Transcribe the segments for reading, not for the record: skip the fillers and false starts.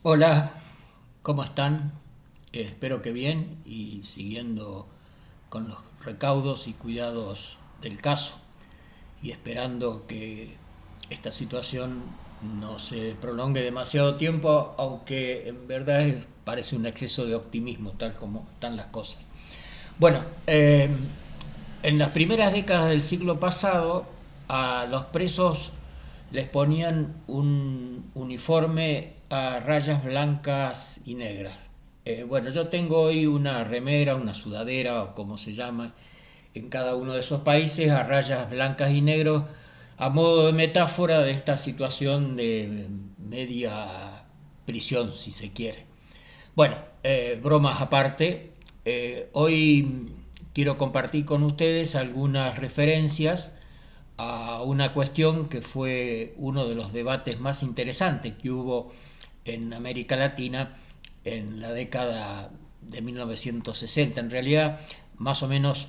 Hola, ¿cómo están? Espero que bien y siguiendo con los recaudos y cuidados del caso y esperando que esta situación no se prolongue demasiado tiempo, aunque en verdad parece un exceso de optimismo, tal como están las cosas. Bueno, en las primeras décadas del siglo pasado, a los presos les ponían un uniforme a rayas blancas y negras. Bueno, yo tengo hoy una remera, una sudadera o como se llama en cada uno de esos países, a rayas blancas y negros, a modo de metáfora de esta situación de media prisión, si se quiere. Bueno, bromas aparte, hoy quiero compartir con ustedes algunas referencias a una cuestión que fue uno de los debates más interesantes que hubo en América Latina en la década de 1960. En realidad, más o menos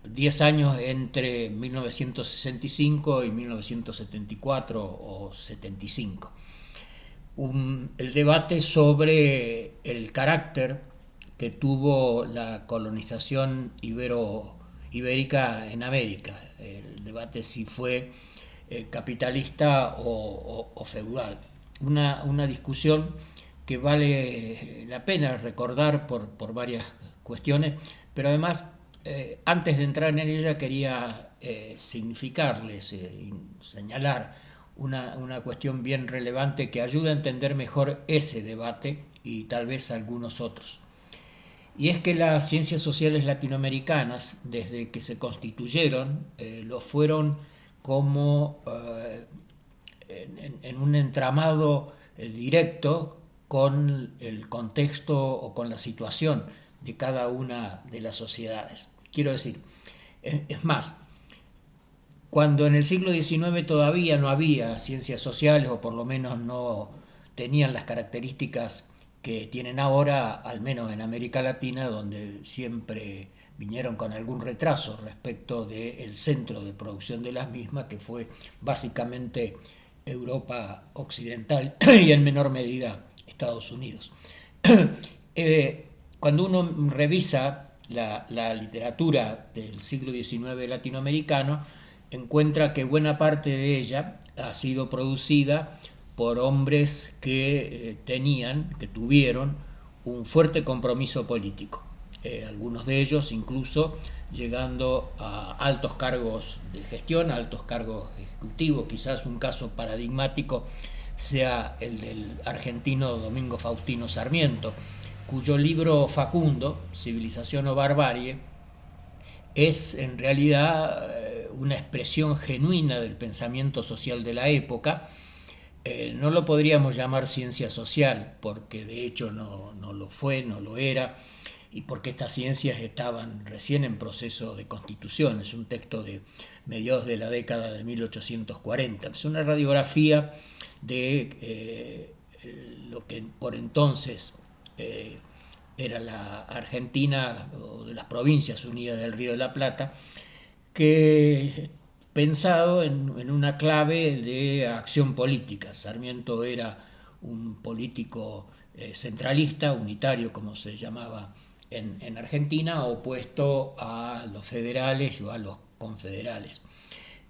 10 años entre 1965 y 1974 o 75. El debate sobre el carácter que tuvo la colonización ibérica en América. El debate si fue capitalista o feudal. Una discusión que vale la pena recordar por varias cuestiones, pero además, antes de entrar en ella, quería significarles, señalar una cuestión bien relevante que ayuda a entender mejor ese debate y tal vez algunos otros. Y es que las ciencias sociales latinoamericanas, desde que se constituyeron, lo fueron como en un entramado directo con el contexto o con la situación de cada una de las sociedades. Quiero decir, es más, cuando en el siglo XIX todavía no había ciencias sociales, o por lo menos no tenían las características que tienen ahora, al menos en América Latina, donde siempre vinieron con algún retraso respecto del centro de producción de las mismas, que fue básicamente Europa Occidental y en menor medida Estados Unidos. Cuando uno revisa la literatura del siglo XIX latinoamericano, encuentra que buena parte de ella ha sido producida por hombres que tuvieron un fuerte compromiso político. Algunos de ellos incluso llegando a altos cargos de gestión, a altos cargos ejecutivos. Quizás un caso paradigmático sea el del argentino Domingo Faustino Sarmiento, cuyo libro Facundo, Civilización o Barbarie, es en realidad una expresión genuina del pensamiento social de la época. No lo podríamos llamar ciencia social, porque de hecho no lo fue, no lo era, y porque estas ciencias estaban recién en proceso de constitución. Es un texto de mediados de la década de 1840. Es una radiografía de lo que por entonces era la Argentina, o de las provincias unidas del Río de la Plata, que pensado en una clave de acción política. Sarmiento era un político centralista, unitario como se llamaba en Argentina, opuesto a los federales o a los confederales.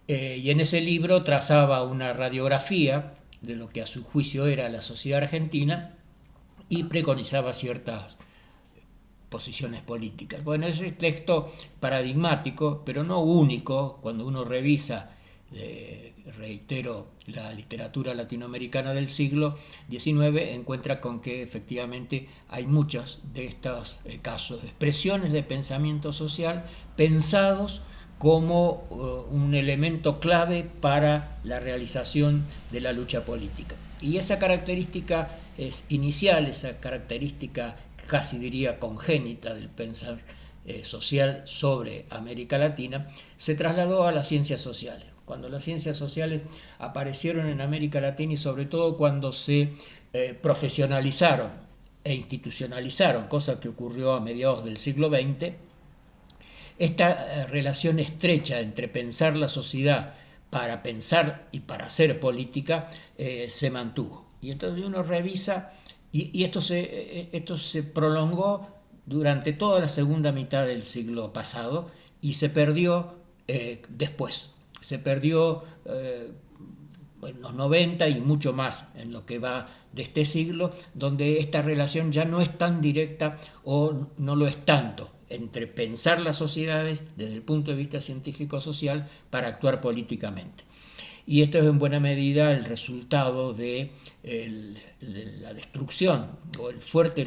Y en ese libro trazaba una radiografía de lo que a su juicio era la sociedad argentina y preconizaba ciertas posiciones políticas. Bueno, es un texto paradigmático, pero no único. Cuando uno revisa, reitero, la literatura latinoamericana del siglo XIX, encuentra con que efectivamente hay muchos de estos casos, expresiones de pensamiento social pensados como un elemento clave para la realización de la lucha política. Y esa característica es inicial, esa característica casi diría congénita del pensar social sobre América Latina, se trasladó a las ciencias sociales. Cuando las ciencias sociales aparecieron en América Latina y sobre todo cuando se profesionalizaron e institucionalizaron, cosa que ocurrió a mediados del siglo XX, esta relación estrecha entre pensar la sociedad para pensar y para hacer política se mantuvo. Y entonces uno revisa, y esto se prolongó durante toda la segunda mitad del siglo pasado y se perdió después. Se perdió en los 90 y mucho más en lo que va de este siglo, donde esta relación ya no es tan directa o no lo es tanto entre pensar las sociedades desde el punto de vista científico-social para actuar políticamente. Y esto es en buena medida el resultado de la destrucción o el fuerte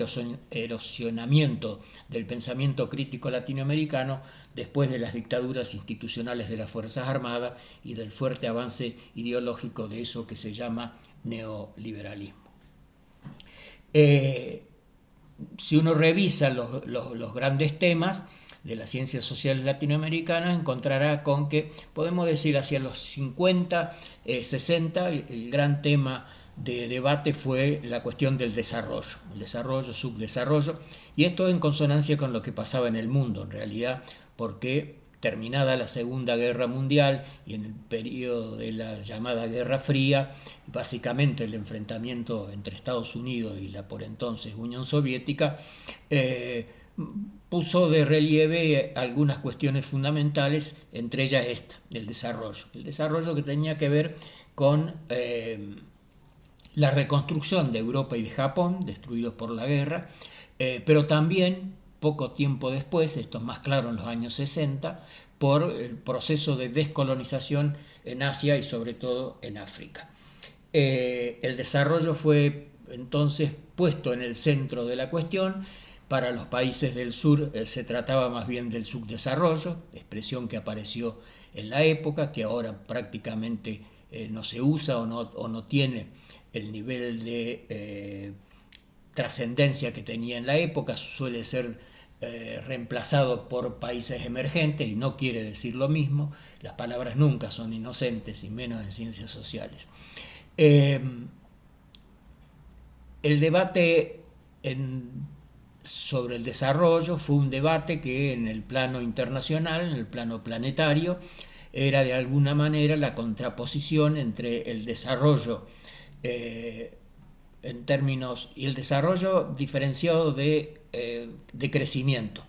erosionamiento del pensamiento crítico latinoamericano después de las dictaduras institucionales de las Fuerzas Armadas y del fuerte avance ideológico de eso que se llama neoliberalismo. Si uno revisa los grandes temas de las ciencias sociales latinoamericanas, encontrará con que podemos decir hacia los 50, 60, el gran tema de debate fue la cuestión del desarrollo, el desarrollo, subdesarrollo, y esto en consonancia con lo que pasaba en el mundo, en realidad, porque terminada la Segunda Guerra Mundial y en el periodo de la llamada Guerra Fría, básicamente el enfrentamiento entre Estados Unidos y la por entonces Unión Soviética, puso de relieve algunas cuestiones fundamentales, entre ellas esta, el desarrollo que tenía que ver con la reconstrucción de Europa y de Japón, destruidos por la guerra, pero también, poco tiempo después, esto es más claro en los años 60, por el proceso de descolonización en Asia y sobre todo en África. El desarrollo fue entonces puesto en el centro de la cuestión. Para los países del sur se trataba más bien del subdesarrollo, expresión que apareció en la época, que ahora prácticamente no se usa o no tiene el nivel de trascendencia que tenía en la época, suele ser reemplazado por países emergentes y no quiere decir lo mismo. Las palabras nunca son inocentes y menos en ciencias sociales. El debate sobre el desarrollo fue un debate que en el plano internacional, en el plano planetario, era de alguna manera la contraposición entre el desarrollo en términos, y el desarrollo diferenciado de crecimiento,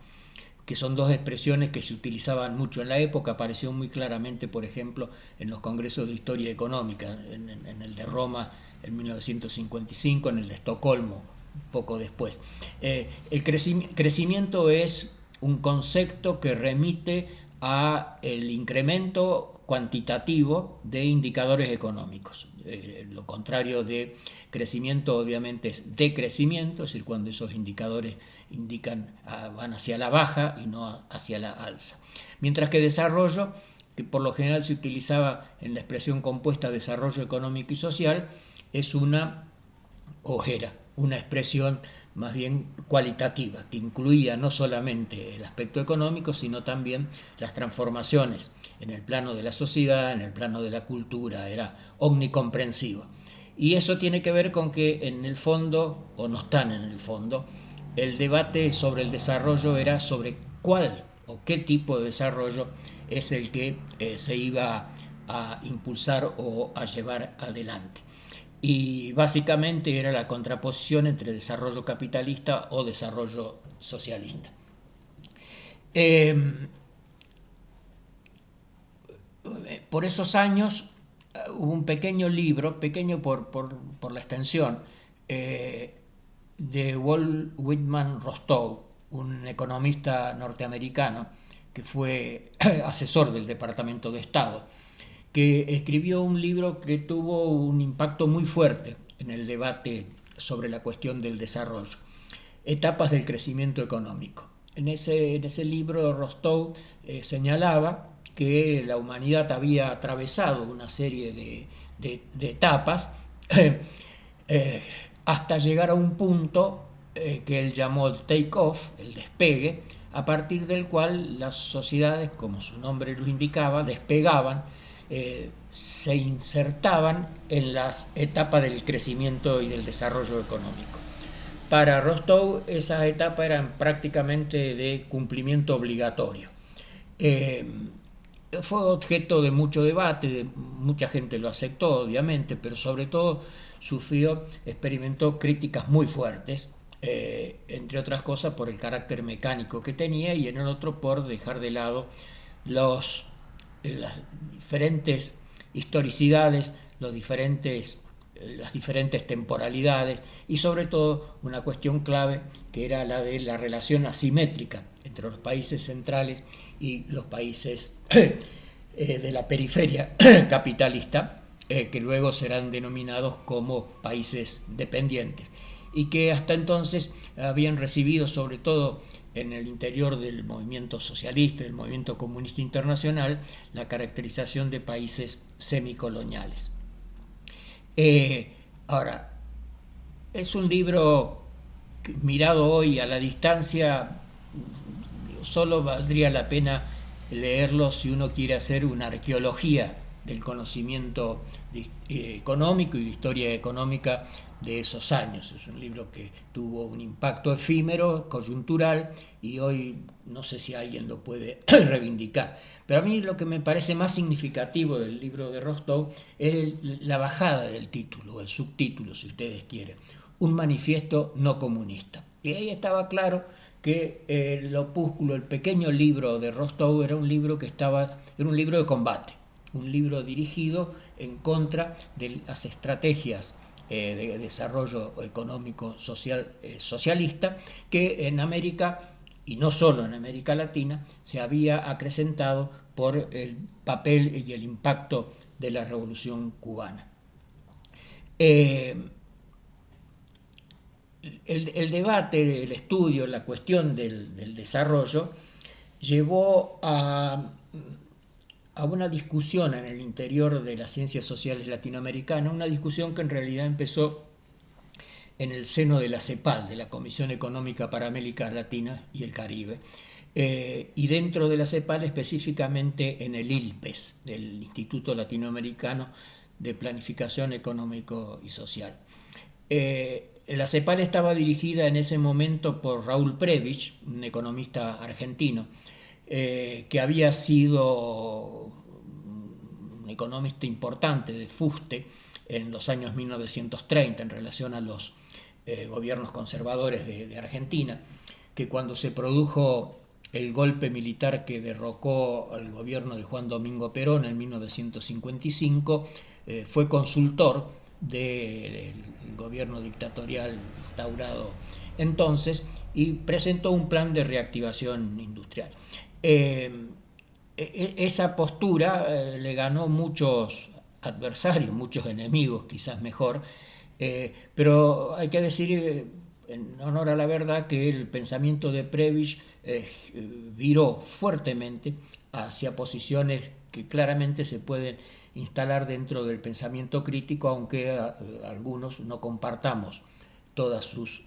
que son dos expresiones que se utilizaban mucho en la época, apareció muy claramente, por ejemplo, en los congresos de historia económica, en el de Roma en 1955, en el de Estocolmo poco después. El crecimiento es un concepto que remite a el incremento cuantitativo de indicadores económicos. Lo contrario de crecimiento obviamente es decrecimiento, es decir, cuando esos indicadores van hacia la baja y no hacia la alza. Mientras que desarrollo, que por lo general se utilizaba en la expresión compuesta desarrollo económico y social, es una expresión más bien cualitativa, que incluía no solamente el aspecto económico, sino también las transformaciones en el plano de la sociedad, en el plano de la cultura, era omnicomprensivo. Y eso tiene que ver con que en el fondo, o no están en el fondo, el debate sobre el desarrollo era sobre cuál o qué tipo de desarrollo es el que se iba a impulsar o a llevar adelante. Y básicamente era la contraposición entre desarrollo capitalista o desarrollo socialista. Por esos años hubo un pequeño libro, pequeño por la extensión, de Walt Whitman Rostow, un economista norteamericano que fue asesor del Departamento de Estado, que escribió un libro que tuvo un impacto muy fuerte en el debate sobre la cuestión del desarrollo, Etapas del crecimiento económico. En ese libro Rostow señalaba que la humanidad había atravesado una serie de etapas hasta llegar a un punto que él llamó el take-off, el despegue, a partir del cual las sociedades, como su nombre lo indicaba, despegaban, se insertaban en las etapas del crecimiento y del desarrollo económico. Para Rostow esas etapas eran prácticamente de cumplimiento obligatorio. Fue objeto de mucho debate, mucha gente lo aceptó obviamente, pero sobre todo experimentó críticas muy fuertes, entre otras cosas por el carácter mecánico que tenía, y en el otro por dejar de lado las diferentes historicidades, las diferentes temporalidades, y sobre todo una cuestión clave que era la de la relación asimétrica entre los países centrales y los países de la periferia capitalista, que luego serán denominados como países dependientes, y que hasta entonces habían recibido, sobre todo en el interior del movimiento socialista, del movimiento comunista internacional, la caracterización de países semicoloniales. Ahora, es un libro que, mirado hoy a la distancia, solo valdría la pena leerlo si uno quiere hacer una arqueología del conocimiento económico y de historia económica de esos años. Es un libro que tuvo un impacto efímero, coyuntural, y hoy no sé si alguien lo puede reivindicar. Pero a mí lo que me parece más significativo del libro de Rostow es la bajada del título, o el subtítulo, si ustedes quieren: Un manifiesto no comunista. Y ahí estaba claro que el opúsculo, el pequeño libro de Rostow, era un libro de combate, un libro dirigido en contra de las estrategias de desarrollo económico socialista que en América, y no solo en América Latina, se había acrecentado por el papel y el impacto de la Revolución Cubana. El debate, el estudio, la cuestión del desarrollo llevó a una discusión en el interior de las ciencias sociales latinoamericanas, una discusión que en realidad empezó en el seno de la CEPAL, de la Comisión Económica para América Latina y el Caribe, y dentro de la CEPAL específicamente en el ILPES, del Instituto Latinoamericano de Planificación Económico y Social. La CEPAL estaba dirigida en ese momento por Raúl Prebisch, un economista argentino, que había sido un economista importante de fuste en los años 1930 en relación a los gobiernos conservadores de Argentina, que cuando se produjo el golpe militar que derrocó al gobierno de Juan Domingo Perón en 1955, fue consultor del gobierno dictatorial instaurado entonces, y presentó un plan de reactivación industrial. Esa postura le ganó muchos adversarios, muchos enemigos, quizás mejor, pero hay que decir, en honor a la verdad, que el pensamiento de Prebisch viró fuertemente hacia posiciones que claramente se pueden instalar dentro del pensamiento crítico, aunque algunos no compartamos todas sus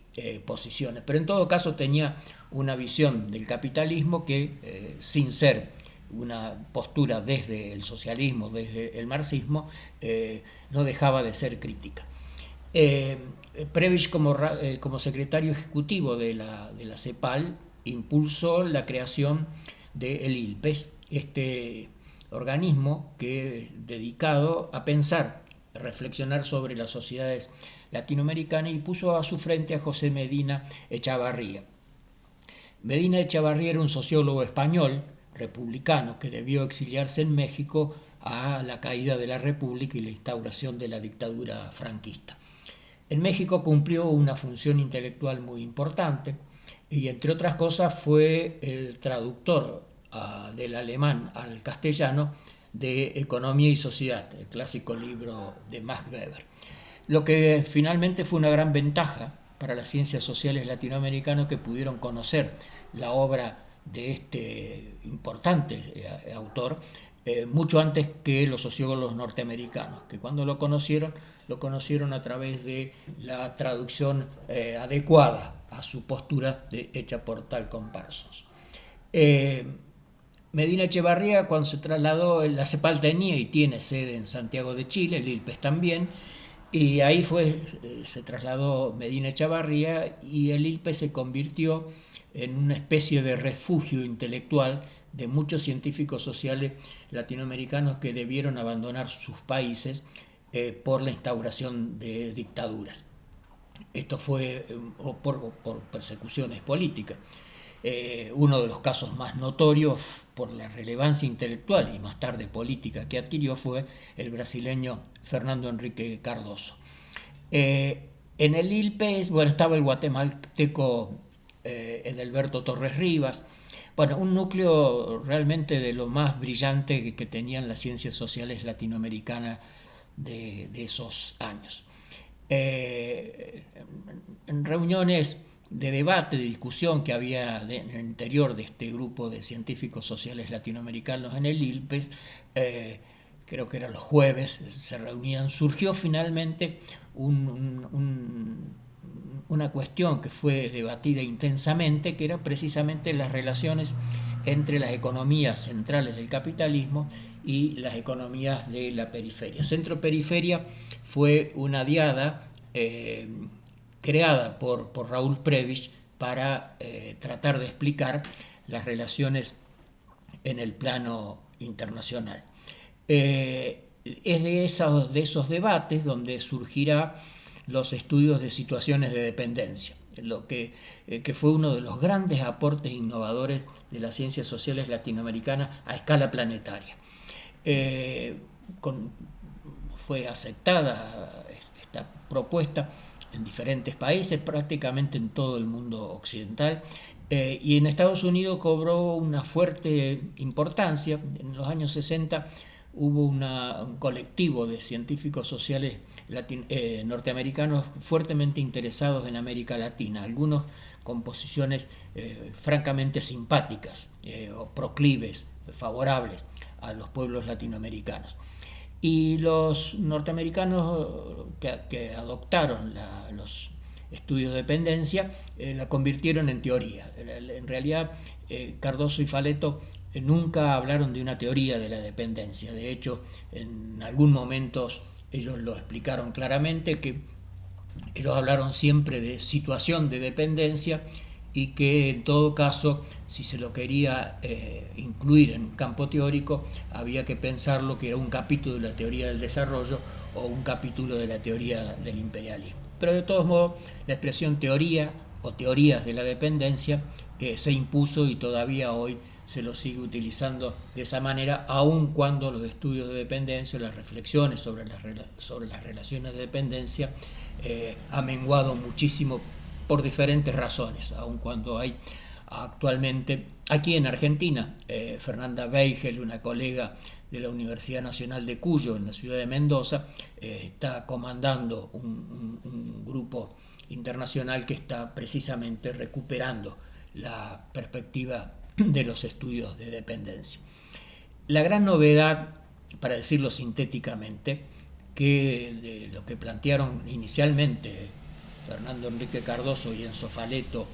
posiciones. Pero en todo caso tenía una visión del capitalismo que, sin ser una postura desde el socialismo, desde el marxismo, no dejaba de ser crítica. Prebisch, como secretario ejecutivo de la CEPAL, impulsó la creación del ILPES, este organismo que es dedicado a pensar, a reflexionar sobre las sociedades latinoamericanas, y puso a su frente a José Medina Echavarría. Medina Echavarría era un sociólogo español, republicano, que debió exiliarse en México a la caída de la República y la instauración de la dictadura franquista. En México cumplió una función intelectual muy importante y, entre otras cosas, fue el traductor del alemán al castellano de Economía y Sociedad, el clásico libro de Max Weber. Lo que finalmente fue una gran ventaja para las ciencias sociales latinoamericanas, que pudieron conocer la obra de este importante autor mucho antes que los sociólogos norteamericanos, que cuando lo conocieron a través de la traducción adecuada a su postura hecha por Talcott Parsons. Medina Echevarría, cuando se trasladó, la CEPAL tenía y tiene sede en Santiago de Chile, el ILPES también, y ahí se trasladó Medina Echevarría, y el ILPES se convirtió en una especie de refugio intelectual de muchos científicos sociales latinoamericanos que debieron abandonar sus países por la instauración de dictaduras. Esto fue por persecuciones políticas. Uno de los casos más notorios por la relevancia intelectual y más tarde política que adquirió fue el brasileño Fernando Henrique Cardoso. En el ILPE estaba el guatemalteco Edelberto Torres Rivas. Bueno, un núcleo realmente de lo más brillante que tenían las ciencias sociales latinoamericanas de esos años. En reuniones de debate, de discusión que había en el interior de este grupo de científicos sociales latinoamericanos en el ILPES, creo que eran los jueves, se reunían, surgió finalmente una cuestión que fue debatida intensamente, que eran precisamente las relaciones entre las economías centrales del capitalismo y las economías de la periferia. Centro-periferia fue una diada creada por Raúl Prebisch para tratar de explicar las relaciones en el plano internacional. Es de esos debates donde surgirá los estudios de situaciones de dependencia, que fue uno de los grandes aportes innovadores de las ciencias sociales latinoamericanas a escala planetaria. Fue aceptada esta propuesta en diferentes países, prácticamente en todo el mundo occidental, y en Estados Unidos cobró una fuerte importancia. En los años 60 hubo un colectivo de científicos sociales norteamericanos fuertemente interesados en América Latina, algunos con posiciones francamente simpáticas o proclives, favorables a los pueblos latinoamericanos. Y los norteamericanos que adoptaron los estudios de dependencia la convirtieron en teoría. En realidad, Cardoso y Faleto nunca hablaron de una teoría de la dependencia. De hecho, en algún momento ellos lo explicaron claramente, que ellos hablaron siempre de situación de dependencia y que en todo caso, si se lo quería incluir en un campo teórico, había que pensarlo que era un capítulo de la teoría del desarrollo o un capítulo de la teoría del imperialismo. Pero de todos modos, la expresión teoría o teorías de la dependencia se impuso y todavía hoy se lo sigue utilizando de esa manera, aun cuando los estudios de dependencia, las reflexiones sobre las relaciones de dependencia ha menguado muchísimo por diferentes razones, aun cuando hay actualmente aquí en Argentina Fernanda Beigel, una colega de la Universidad Nacional de Cuyo en la ciudad de Mendoza, está comandando un grupo internacional que está precisamente recuperando la perspectiva de los estudios de dependencia. La gran novedad, para decirlo sintéticamente, que de lo que plantearon inicialmente Fernando Henrique Cardoso y Enzo Faleto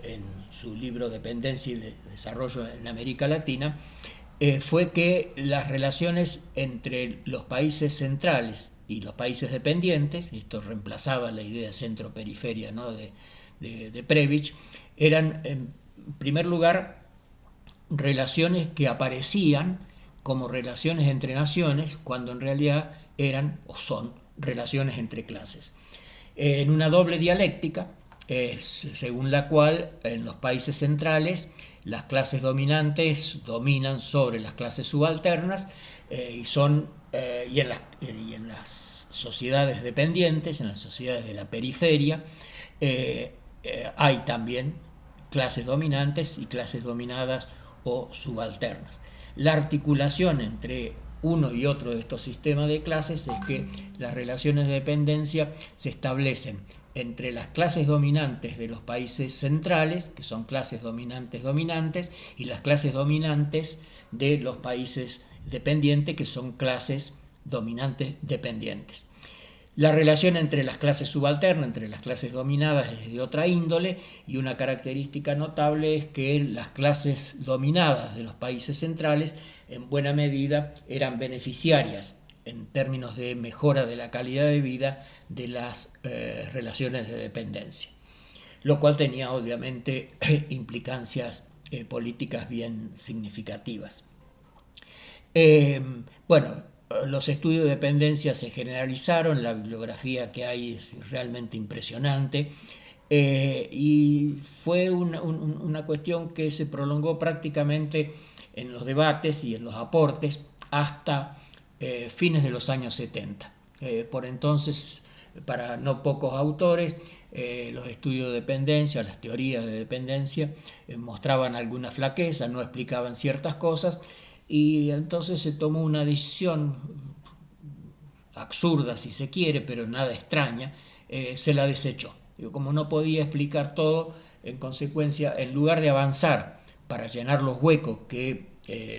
en su libro Dependencia y Desarrollo en América Latina, fue que las relaciones entre los países centrales y los países dependientes, esto reemplazaba la idea de centro-periferia, ¿no?, de Prebisch, eran en primer lugar relaciones que aparecían como relaciones entre naciones cuando en realidad eran o son relaciones entre clases. En una doble dialéctica, según la cual en los países centrales las clases dominantes dominan sobre las clases subalternas y en las sociedades dependientes, en las sociedades de la periferia, hay también clases dominantes y clases dominadas o subalternas. La articulación entre uno y otro de estos sistemas de clases es que las relaciones de dependencia se establecen entre las clases dominantes de los países centrales, que son clases dominantes, y las clases dominantes de los países dependientes, que son clases dominantes dependientes. La relación entre las clases subalternas, entre las clases dominadas, es de otra índole, y una característica notable es que las clases dominadas de los países centrales en buena medida eran beneficiarias en términos de mejora de la calidad de vida de las relaciones de dependencia, lo cual tenía obviamente implicancias políticas bien significativas. Bueno, los estudios de dependencia se generalizaron, la bibliografía que hay es realmente impresionante, y fue una cuestión que se prolongó prácticamente en los debates y en los aportes hasta fines de los años 70. Por entonces, para no pocos autores, los estudios de dependencia, las teorías de dependencia, mostraban alguna flaqueza, no explicaban ciertas cosas, y entonces se tomó una decisión absurda si se quiere, pero nada extraña, se la desechó. Como no podía explicar todo, en consecuencia, en lugar de avanzar para llenar los huecos que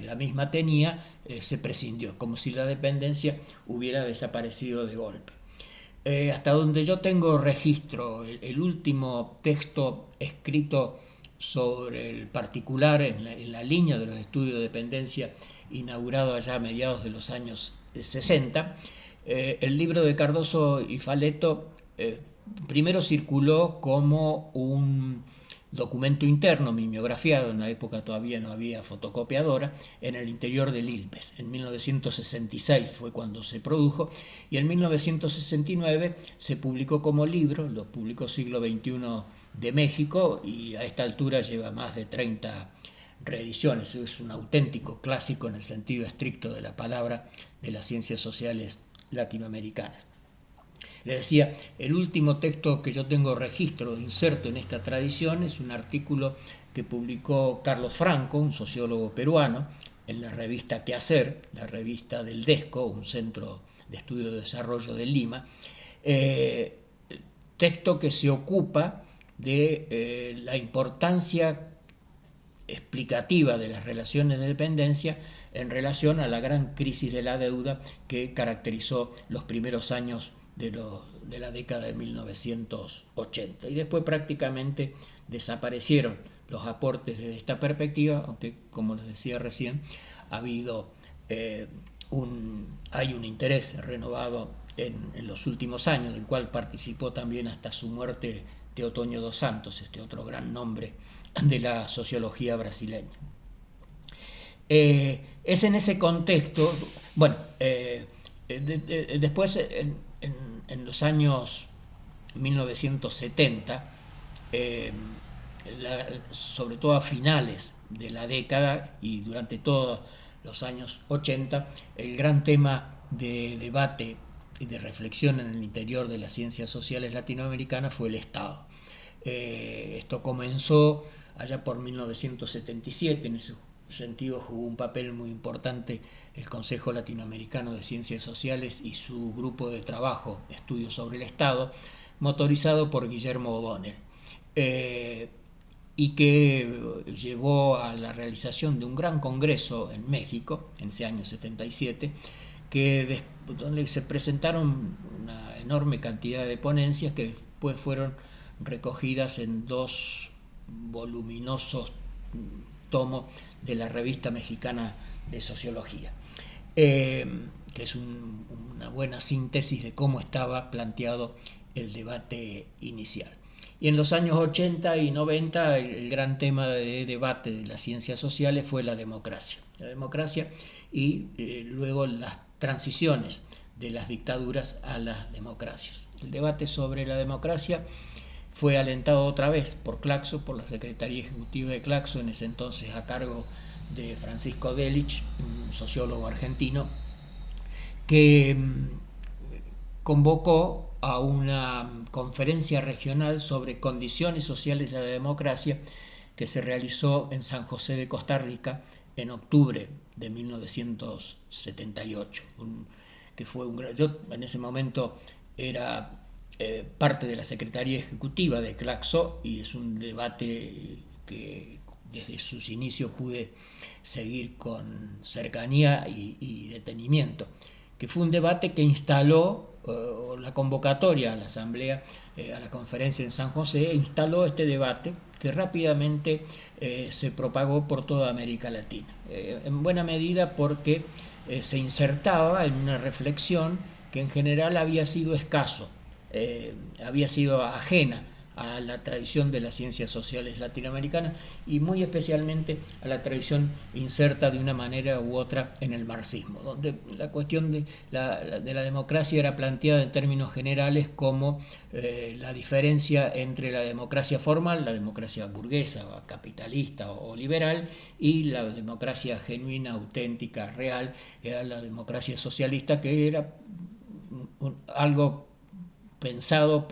la misma tenía, se prescindió, como si la dependencia hubiera desaparecido de golpe. Hasta donde yo tengo registro, el último texto escrito sobre el particular en la línea de los estudios de dependencia, inaugurado allá a mediados de los años 60, el libro de Cardoso y Faleto primero circuló como un documento interno, mimeografiado, en la época todavía no había fotocopiadora, en el interior del ILPES. En 1966 fue cuando se produjo, y en 1969 se publicó como libro, lo publicó Siglo XXI de México, y a esta altura lleva más de 30 reediciones. Es un auténtico clásico en el sentido estricto de la palabra de las ciencias sociales latinoamericanas. Le decía, el último texto que yo tengo registro, inserto en esta tradición, es un artículo que publicó Carlos Franco, un sociólogo peruano, en la revista Quehacer, la revista del DESCO, un centro de estudio de desarrollo de Lima, texto que se ocupa de la importancia explicativa de las relaciones de dependencia en relación a la gran crisis de la deuda que caracterizó los primeros años de la década de 1980. Y después prácticamente desaparecieron los aportes desde esta perspectiva, aunque, como les decía recién, hay un interés renovado en los últimos años, del cual participó también hasta su muerte Teotonio dos Santos, este otro gran nombre de la sociología brasileña. Es en ese contexto, bueno, después en los años 1970, sobre todo a finales de la década y durante todos los años 80, el gran tema de debate y de reflexión en el interior de las ciencias sociales latinoamericanas fue el Estado. Esto comenzó allá por 1977, en ese sentido jugó un papel muy importante el Consejo Latinoamericano de Ciencias Sociales y su grupo de trabajo, Estudios sobre el Estado, motorizado por Guillermo O'Donnell, y que llevó a la realización de un gran congreso en México, en ese año 77, donde se presentaron una enorme cantidad de ponencias que después fueron recogidas en 2 voluminosos tomos de la Revista Mexicana de Sociología, que es una buena síntesis de cómo estaba planteado el debate inicial. Y en los años 80 y 90 el gran tema de debate de las ciencias sociales fue la democracia. La democracia y luego las transiciones de las dictaduras a las democracias. El debate sobre la democracia fue alentado otra vez por Claxo, por la Secretaría Ejecutiva de Claxo, en ese entonces a cargo de Francisco Delitzsch, un sociólogo argentino, que convocó a una conferencia regional sobre condiciones sociales de la democracia que se realizó en San José de Costa Rica en octubre de 1978. Yo en ese momento era parte de la Secretaría Ejecutiva de Claxo, y es un debate que desde sus inicios pude seguir con cercanía y detenimiento, que fue un debate que instaló la convocatoria a la asamblea, a la conferencia en San José, instaló este debate que rápidamente se propagó por toda América Latina, en buena medida porque se insertaba en una reflexión que en general había sido escaso, había sido ajena a la tradición de las ciencias sociales latinoamericanas y muy especialmente a la tradición inserta de una manera u otra en el marxismo, donde la cuestión de la democracia era planteada en términos generales como la diferencia entre la democracia formal, la democracia burguesa, capitalista o liberal, y la democracia genuina, auténtica, real, era la democracia socialista, que era algo pensado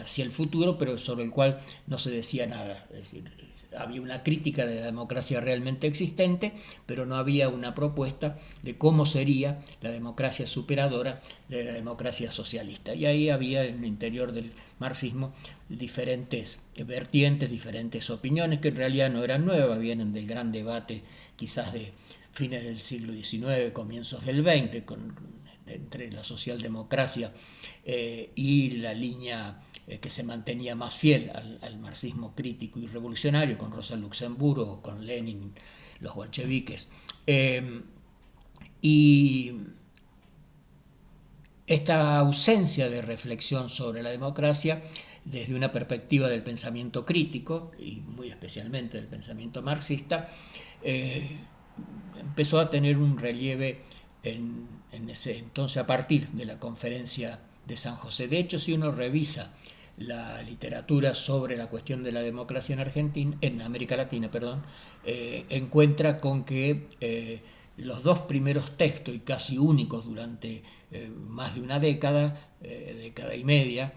hacia el futuro, pero sobre el cual no se decía nada. Es decir, había una crítica de la democracia realmente existente, pero no había una propuesta de cómo sería la democracia superadora de la democracia socialista. Y ahí había en el interior del marxismo diferentes vertientes, diferentes opiniones, que en realidad no eran nuevas, vienen del gran debate quizás de fines del siglo XIX, comienzos del XX, entre la socialdemocracia y la línea que se mantenía más fiel al marxismo crítico y revolucionario, con Rosa Luxemburgo, con Lenin, los bolcheviques. Y esta ausencia de reflexión sobre la democracia desde una perspectiva del pensamiento crítico, y muy especialmente del pensamiento marxista, empezó a tener un relieve en ese entonces, a partir de la conferencia de San José. De hecho, si uno revisa la literatura sobre la cuestión de la democracia en Argentina, en América Latina, encuentra con que los dos primeros textos, y casi únicos durante más de una década, década y media,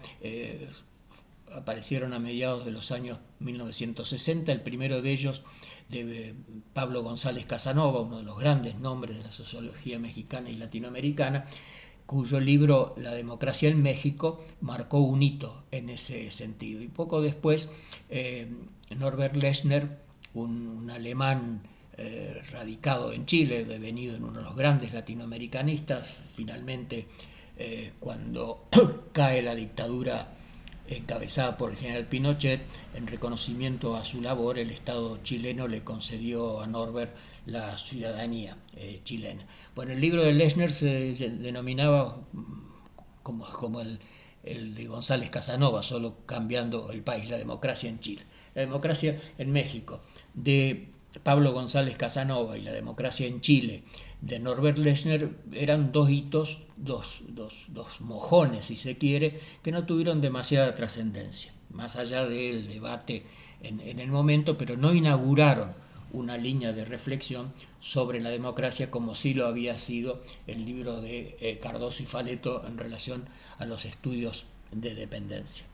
aparecieron a mediados de los años 1960, el primero de ellos de Pablo González Casanova, uno de los grandes nombres de la sociología mexicana y latinoamericana, cuyo libro La democracia en México marcó un hito en ese sentido. Y poco después, Norbert Lechner, un alemán radicado en Chile, devenido en uno de los grandes latinoamericanistas, finalmente cuando cae la dictadura encabezada por el general Pinochet, en reconocimiento a su labor, el Estado chileno le concedió a Norbert la ciudadanía chilena. Bueno, el libro de Lechner se denominaba como el de González Casanova, solo cambiando el país, la democracia en Chile. La democracia en México, de Pablo González Casanova, y la democracia en Chile, de Norbert Lechner, eran dos hitos, dos mojones, si se quiere, que no tuvieron demasiada trascendencia, más allá del debate en el momento, pero no inauguraron una línea de reflexión sobre la democracia como sí lo había sido el libro de Cardoso y Faleto en relación a los estudios de dependencia.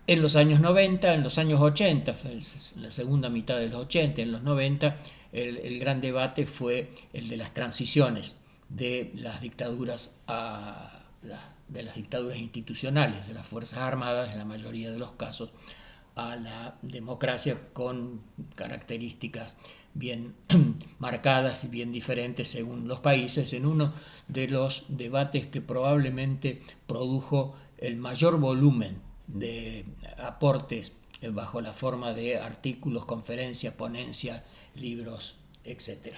En los años 90, en los años 80, la segunda mitad de los 80, en los 90, el gran debate fue el de las transiciones de las dictaduras de las dictaduras institucionales, de las Fuerzas Armadas, en la mayoría de los casos, a la democracia, con características bien marcadas y bien diferentes según los países, en uno de los debates que probablemente produjo el mayor volumen de aportes bajo la forma de artículos, conferencias, ponencias, libros, etc.